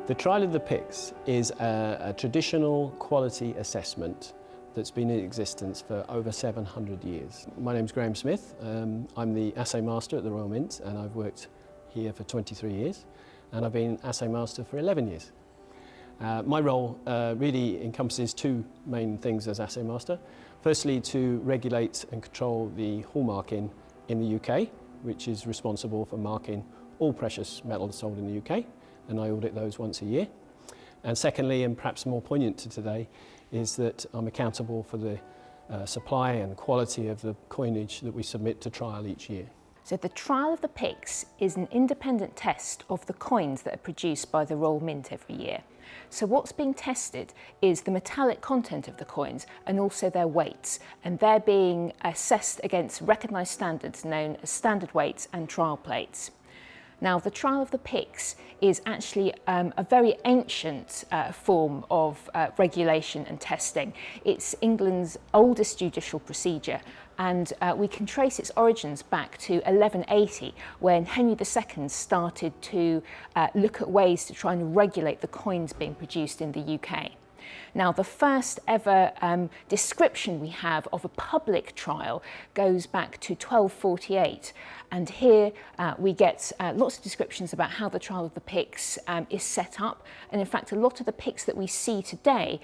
The Trial of the Picts is a traditional quality assessment that's been in existence for over 700 years. My name's Graham Smith. I'm the Assay Master at the Royal Mint, and I've worked here for 23 years, and I've been Assay Master for 11 years. My role really encompasses two main things as Assay Master. Firstly, to regulate and control the hallmarking in the UK, which is responsible for marking all precious metals sold in the UK, and I audit those once a year. And secondly, and perhaps more poignant to today, is that I'm accountable for the supply and quality of the coinage that we submit to trial each year. So the Trial of the Picts is an independent test of the coins that are produced by the Royal Mint every year. So what's being tested is the metallic content of the coins and also their weights, and they're being assessed against recognised standards known as standard weights and trial plates. Now, the Trial of the Picts is actually a very ancient form of regulation and testing. It's England's oldest judicial procedure, and we can trace its origins back to 1180, when Henry II started to look at ways to try and regulate the coins being produced in the UK. Now, the first ever description we have of a public trial goes back to 1248, and here we get lots of descriptions about how the Trial of the Picts is set up, and in fact a lot of the Picts that we see today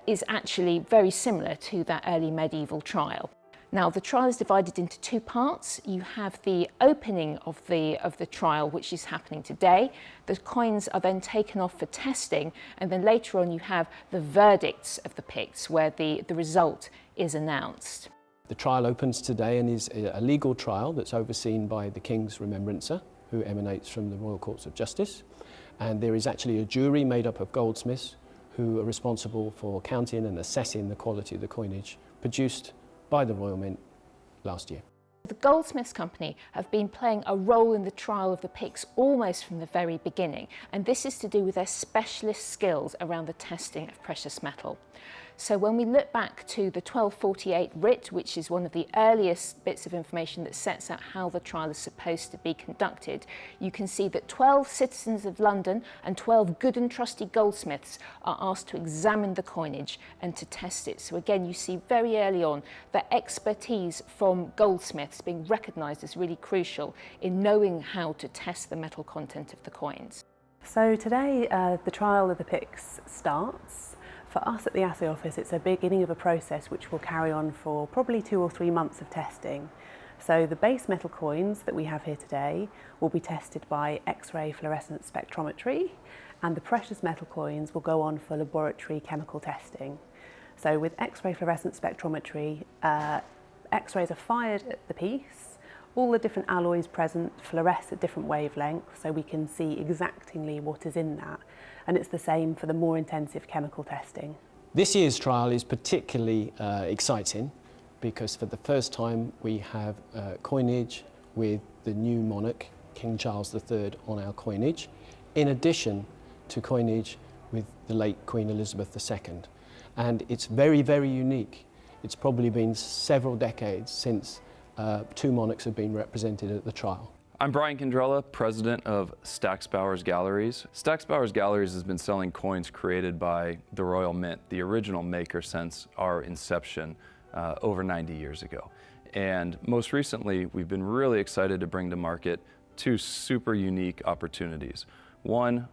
is actually very similar to that early medieval trial. Now, the trial is divided into two parts. You have the opening of the trial, which is happening today. The coins are then taken off for testing, and then later on you have the verdicts of the Picts, where the result is announced. The trial opens today and is a legal trial that's overseen by the King's Remembrancer, who emanates from the Royal Courts of Justice. And there is actually a jury made up of goldsmiths who are responsible for counting and assessing the quality of the coinage produced by the Royal Mint last year. The Goldsmiths Company have been playing a role in the Trial of the Picts almost from the very beginning, and this is to do with their specialist skills around the testing of precious metal. So when we look back to the 1248 writ, which is one of the earliest bits of information that sets out how the trial is supposed to be conducted, you can see that 12 citizens of London and 12 good and trusty goldsmiths are asked to examine the coinage and to test it. So again, you see very early on that expertise from goldsmiths being recognised as really crucial in knowing how to test the metal content of the coins. So today the Trial of the Picts starts. For us at the Assay Office, it's a beginning of a process which will carry on for probably 2 or 3 months of testing. So the base metal coins that we have here today will be tested by X-ray fluorescence spectrometry, and the precious metal coins will go on for laboratory chemical testing. So with X-ray fluorescence spectrometry, X-rays are fired at the piece. All the different alloys present fluoresce at different wavelengths, so we can see exactingly what is in that. And it's the same for the more intensive chemical testing. This year's trial is particularly exciting because for the first time we have coinage with the new monarch, King Charles III, on our coinage, in addition to coinage with the late Queen Elizabeth II. And it's very, very unique. It's probably been several decades since two monarchs have been represented at the trial. I'm Brian Condrella, president of Stack's Bowers Galleries. Stack's Bowers Galleries has been selling coins created by the Royal Mint, the original maker since our inception over 90 years ago. And most recently, we've been really excited to bring to market two super unique opportunities. One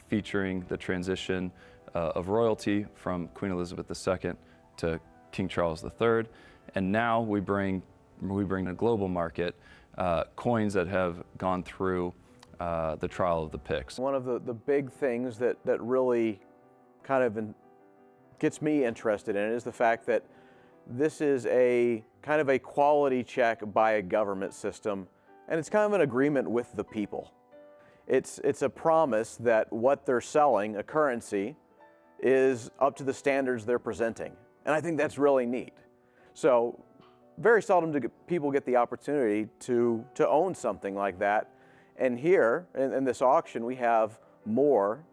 featuring the transition of royalty from Queen Elizabeth II to King Charles III, and now we bring to global market coins that have gone through the Trial of the Picts. One of the big things that really kind of gets me interested in it is the fact that this is a kind of a quality check by a government system, and it's kind of an agreement with the people. It's a promise that what they're selling, a currency, is up to the standards they're presenting. And I think that's really neat. So very seldom do people get the opportunity to own something like that. And here, in this auction, we have more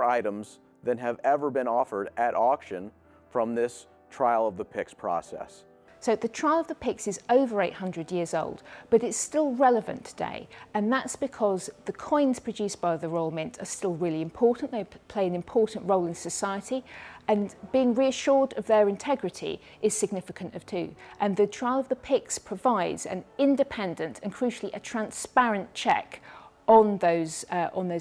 items than have ever been offered at auction from this Trial of the Picts process. So the trial of the Picts is over 800 years old, but it's still relevant today, and that's because the coins produced by the Royal Mint are still really important. They play an important role in society, and being reassured of their integrity is significant of too. And the trial of the Picts provides an independent and crucially a transparent check on those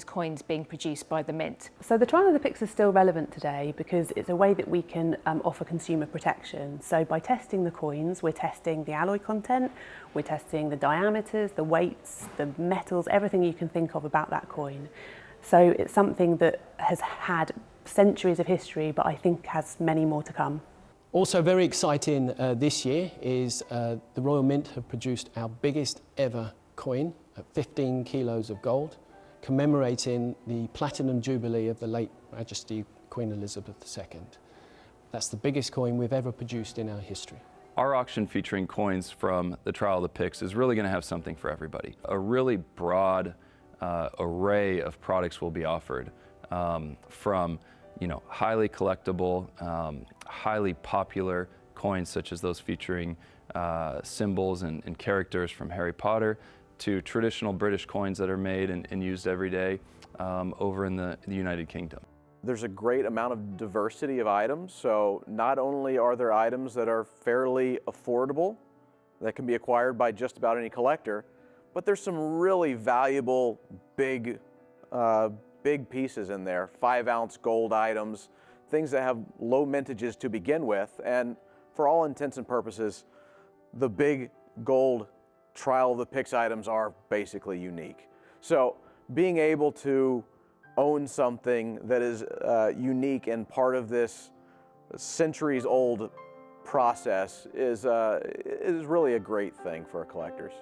coins being produced by the Mint. So the trial of the Picts is still relevant today because it's a way that we can offer consumer protection. So by testing the coins, we're testing the alloy content, we're testing the diameters, the weights, the metals, everything you can think of about that coin. So it's something that has had centuries of history, but I think has many more to come. Also very exciting this year is the Royal Mint have produced our biggest ever coin at 15 kilos of gold, commemorating the Platinum Jubilee of the late Majesty Queen Elizabeth II. That's the biggest coin we've ever produced in our history. Our auction featuring coins from the trial of the Picts is really going to have something for everybody. A really broad array of products will be offered, from highly collectible, highly popular coins such as those featuring symbols and characters from Harry Potter, to traditional British coins that are made and used every day over in the United Kingdom. There's a great amount of diversity of items, so not only are there items that are fairly affordable, that can be acquired by just about any collector, but there's some really valuable big pieces in there, 5-ounce gold items, things that have low mintages to begin with, and for all intents and purposes, the big gold trial of the Picts items are basically unique. So being able to own something that is unique and part of this centuries-old process is really a great thing for collectors.